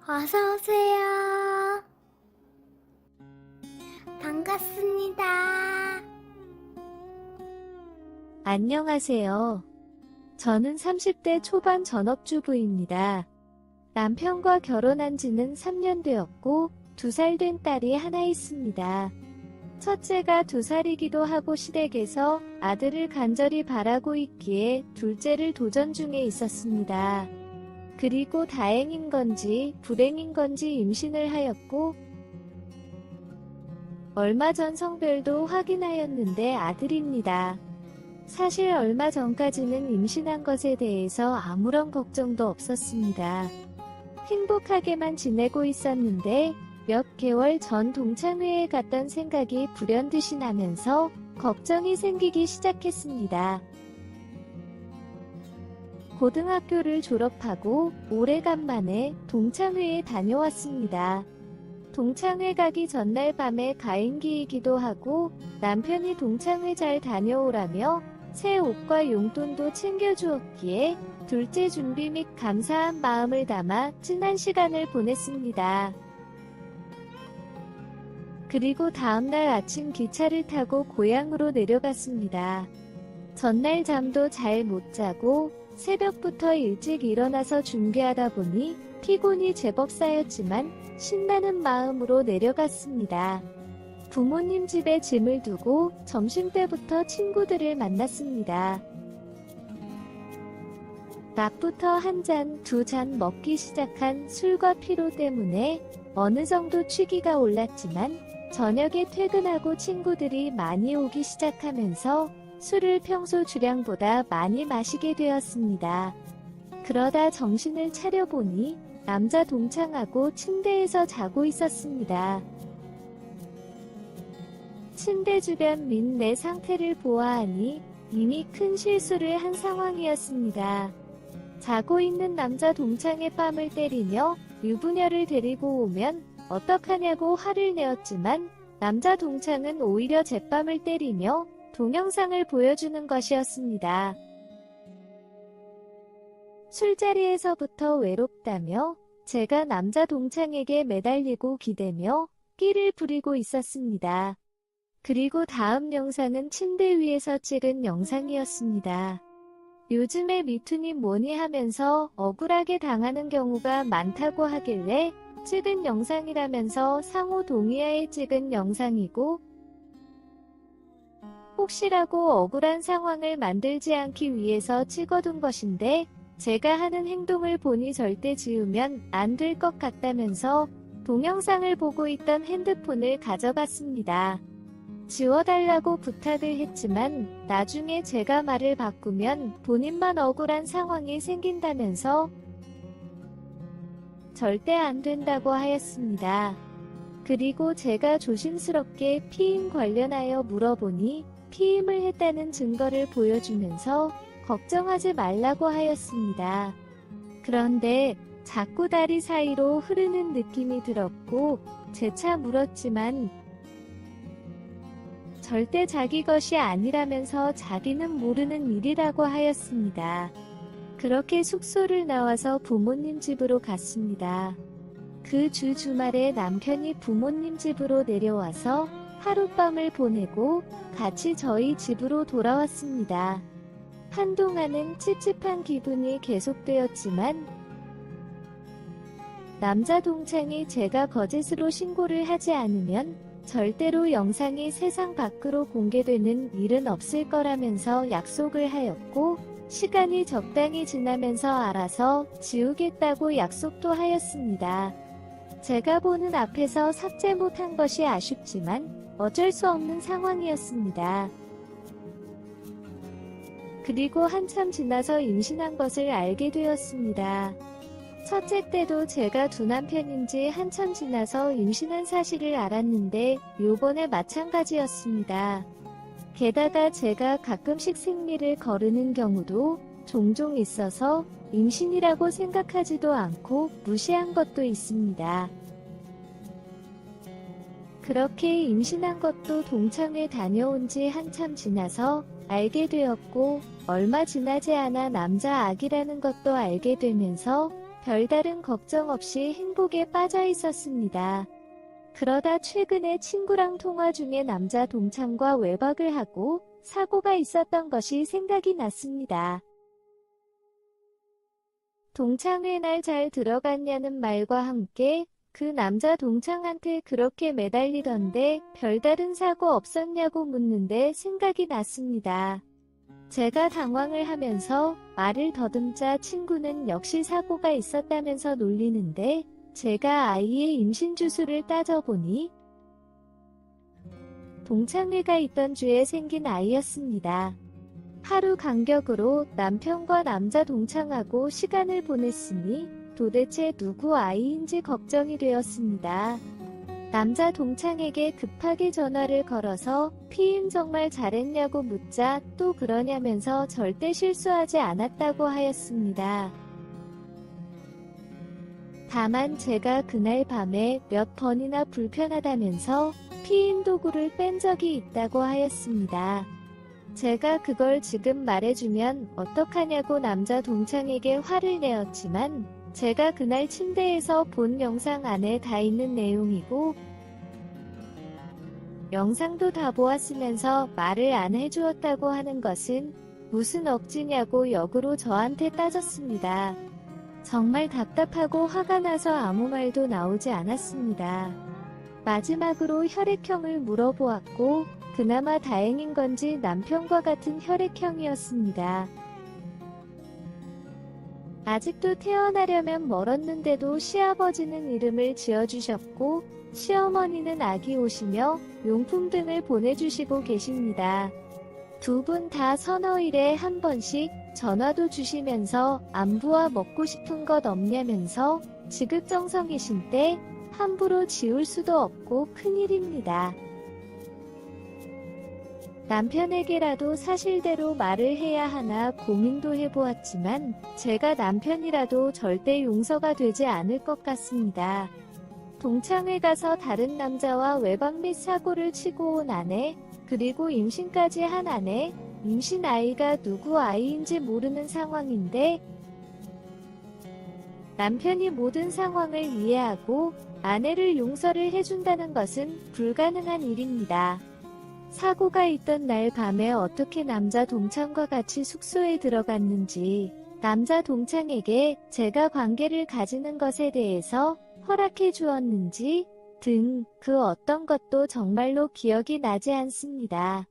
어서 오세요. 반갑습니다. 안녕하세요. 저는 30대 초반 전업주부입니다. 남편과 결혼한 지는 3년 되었고 2살 된 딸이 하나 있습니다. 첫째가 2살이기도 하고 시댁에서 아들을 간절히 바라고 있기에 둘째를 도전 중에 있었습니다. 그리고 다행인 건지 불행인 건지 임신을 하였고 얼마 전 성별도 확인하였는데 아들입니다. 사실 얼마 전까지는 임신한 것에 대해서 아무런 걱정도 없었습니다. 행복하게만 지내고 있었는데 몇 개월 전 동창회에 갔던 생각이 불현듯이 나면서 걱정이 생기기 시작했습니다. 고등학교를 졸업하고 오래간만에 동창회에 다녀왔습니다. 동창회 가기 전날 밤에 가임기이기도 하고 남편이 동창회 잘 다녀오라며 새 옷과 용돈도 챙겨주었기에 둘째 준비 및 감사한 마음을 담아 친한 시간을 보냈습니다. 그리고 다음날 아침 기차를 타고 고향으로 내려갔습니다. 전날 잠도 잘 못 자고 새벽부터 일찍 일어나서 준비하다 보니 피곤이 제법 쌓였지만 신나는 마음으로 내려갔습니다. 부모님 집에 짐을 두고 점심때부터 친구들을 만났습니다. 낮부터 한 잔, 2잔 먹기 시작한 술과 피로 때문에 어느 정도 취기가 올랐지만 저녁에 퇴근하고 친구들이 많이 오기 시작하면서 술을 평소 주량보다 많이 마시게 되었습니다. 그러다 정신을 차려보니 남자 동창하고 침대에서 자고 있었습니다. 침대 주변 및 내 상태를 보아하니 이미 큰 실수를 한 상황이었습니다. 자고 있는 남자 동창의 뺨을 때리며 유부녀를 데리고 오면 어떡하냐고 화를 내었지만 남자 동창은 오히려 제 뺨을 때리며 동영상을 보여주는 것이었습니다. 술자리에서부터 외롭다며 제가 남자 동창에게 매달리고 기대며 끼를 부리고 있었습니다. 그리고 다음 영상은 침대 위에서 찍은 영상이었습니다. 요즘에 미투니 뭐니 하면서 억울하게 당하는 경우가 많다고 하길래 찍은 영상이라면서 상호 동의하에 찍은 영상이고 혹시라고 억울한 상황을 만들지 않기 위해서 찍어둔 것인데 제가 하는 행동을 보니 절대 지우면 안 될 것 같다면서 동영상을 보고 있던 핸드폰을 가져갔습니다. 지워달라고 부탁을 했지만 나중에 제가 말을 바꾸면 본인만 억울한 상황이 생긴다면서 절대 안 된다고 하였습니다. 그리고 제가 조심스럽게 피임 관련하여 물어보니 피임을 했다는 증거를 보여주면서 걱정하지 말라고 하였습니다. 그런데 자꾸 다리 사이로 흐르는 느낌이 들었고 재차 물었지만 절대 자기 것이 아니라면서 자기는 모르는 일이라고 하였습니다. 그렇게 숙소를 나와서 부모님 집으로 갔습니다. 그 주말에 남편이 부모님 집으로 내려와서 하룻밤을 보내고 같이 저희 집으로 돌아왔습니다. 한동안은 찝찝한 기분이 계속되었지만 남자 동창이 제가 거짓으로 신고를 하지 않으면 절대로 영상이 세상 밖으로 공개되는 일은 없을 거라면서 약속을 하였고 시간이 적당히 지나면서 알아서 지우겠다고 약속도 하였습니다. 제가 보는 앞에서 삭제 못한 것이 아쉽지만 어쩔 수 없는 상황이었습니다. 그리고 한참 지나서 임신한 것을 알게 되었습니다. 첫째 때도 제가 두 남편인지 한참 지나서 임신한 사실을 알았는데 요번에 마찬가지였습니다. 게다가 제가 가끔씩 생리를 거르는 경우도 종종 있어서 임신이라고 생각하지도 않고 무시한 것도 있습니다. 그렇게 임신한 것도 동창회 다녀온 지 한참 지나서 알게 되었고 얼마 지나지 않아 남자 아기라는 것도 알게 되면서 별다른 걱정 없이 행복에 빠져 있었습니다. 그러다 최근에 친구랑 통화 중에 남자 동창과 외박을 하고 사고가 있었던 것이 생각이 났습니다. 동창회 날 잘 들어갔냐는 말과 함께 그 남자 동창한테 그렇게 매달리던데 별다른 사고 없었냐고 묻는데 생각이 났습니다. 제가 당황을 하면서 말을 더듬자 친구는 역시 사고가 있었다면서 놀리는데 제가 아이의 임신 주수를 따져보니 동창회가 있던 주에 생긴 아이였습니다. 하루 간격으로 남편과 남자 동창하고 시간을 보냈으니 도대체 누구 아이인지 걱정이 되었습니다. 남자 동창에게 급하게 전화를 걸어서 피임 정말 잘했냐고 묻자 또 그러냐면서 절대 실수하지 않았다고 하였습니다. 다만 제가 그날 밤에 몇 번이나 불편하다면서 피임 도구를 뺀 적이 있다고 하였습니다. 제가 그걸 지금 말해주면 어떡하냐고 남자 동창에게 화를 내었지만 제가 그날 침대에서 본 영상 안에 다 있는 내용이고 영상도 다 보았으면서 말을 안 해주었다고 하는 것은 무슨 억지냐고 역으로 저한테 따졌습니다. 정말 답답하고 화가 나서 아무 말도 나오지 않았습니다. 마지막으로 혈액형을 물어보았고 그나마 다행인 건지 남편과 같은 혈액형이었습니다. 아직도 태어나려면 멀었는데도 시아버지는 이름을 지어주셨고 시어머니는 아기 옷이며 용품 등을 보내주시고 계십니다. 두 분 다 서너일에 한 번씩 전화도 주시면서 안부와 먹고 싶은 것 없냐면서 지극정성이신 때 함부로 지울 수도 없고 큰일입니다. 남편에게라도 사실대로 말을 해야 하나 고민도 해보았지만 제가 남편이라도 절대 용서가 되지 않을 것 같습니다. 동창회 가서 다른 남자와 외박 및 사고를 치고 온 아내, 그리고 임신까지 한 아내, 임신 아이가 누구 아이인지 모르는 상황인데 남편이 모든 상황을 이해하고 아내를 용서를 해준다는 것은 불가능한 일입니다. 사고가 있던 날 밤에 어떻게 남자 동창과 같이 숙소에 들어갔는지, 남자 동창에게 제가 관계를 가지는 것에 대해서 허락해 주었는지 등 그 어떤 것도 정말로 기억이 나지 않습니다.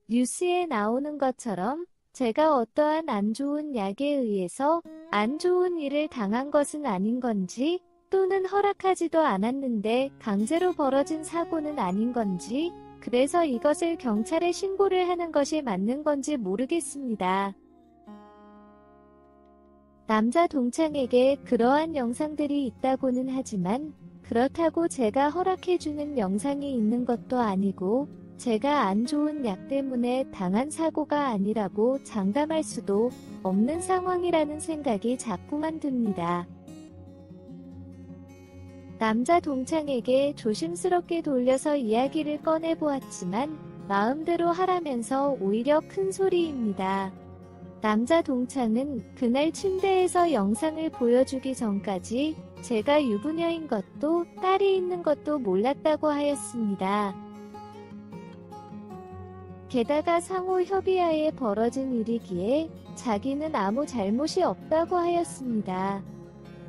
뉴스에 나오는 것처럼 제가 어떠한 안 좋은 약에 의해서 안 좋은 일을 당한 것은 아닌 건지 또는 허락하지도 않았는데 강제로 벌어진 사고는 아닌 건지 그래서 이것을 경찰에 신고를 하는 것이 맞는 건지 모르겠습니다. 남자 동창에게 그러한 영상들이 있다고는 하지만 그렇다고 제가 허락해주는 영상이 있는 것도 아니고 제가 안 좋은 약 때문에 당한 사고가 아니라고 장담할 수도 없는 상황이라는 생각이 자꾸만 듭니다. 남자 동창에게 조심스럽게 돌려서 이야기를 꺼내보았지만 마음대로 하라면서 오히려 큰 소리입니다. 남자 동창은 그날 침대에서 영상을 보여주기 전까지 제가 유부녀인 것도 딸이 있는 것도 몰랐다고 하였습니다. 게다가 상호 협의하에 벌어진 일이기에 자기는 아무 잘못이 없다고 하였습니다.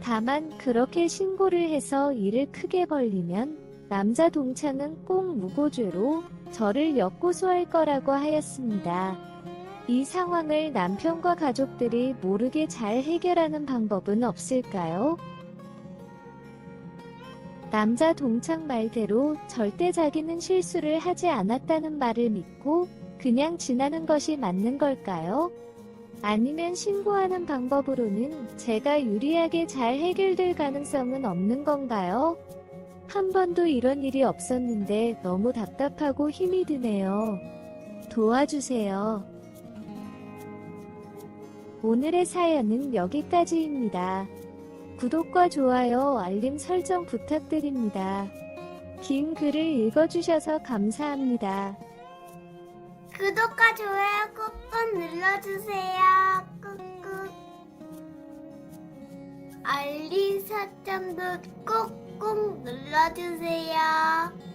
다만 그렇게 신고를 해서 일을 크게 벌리면 남자 동창은 꼭 무고죄로 저를 역고소할 거라고 하였습니다. 이 상황을 남편과 가족들이 모르게 잘 해결하는 방법은 없을까요? 남자 동창 말대로 절대 자기는 실수를 하지 않았다는 말을 믿고 그냥 지나는 것이 맞는 걸까요? 아니면 신고하는 방법으로는 제가 유리하게 잘 해결될 가능성은 없는 건가요? 한 번도 이런 일이 없었는데 너무 답답하고 힘이 드네요. 도와주세요. 오늘의 사연은 여기까지입니다. 구독과 좋아요, 알림 설정 부탁드립니다. 긴 글을 읽어주셔서 감사합니다. 구독과 좋아요 꾹꾹 눌러주세요. 꾹꾹. 알림 설정도 꾹꾹 눌러주세요.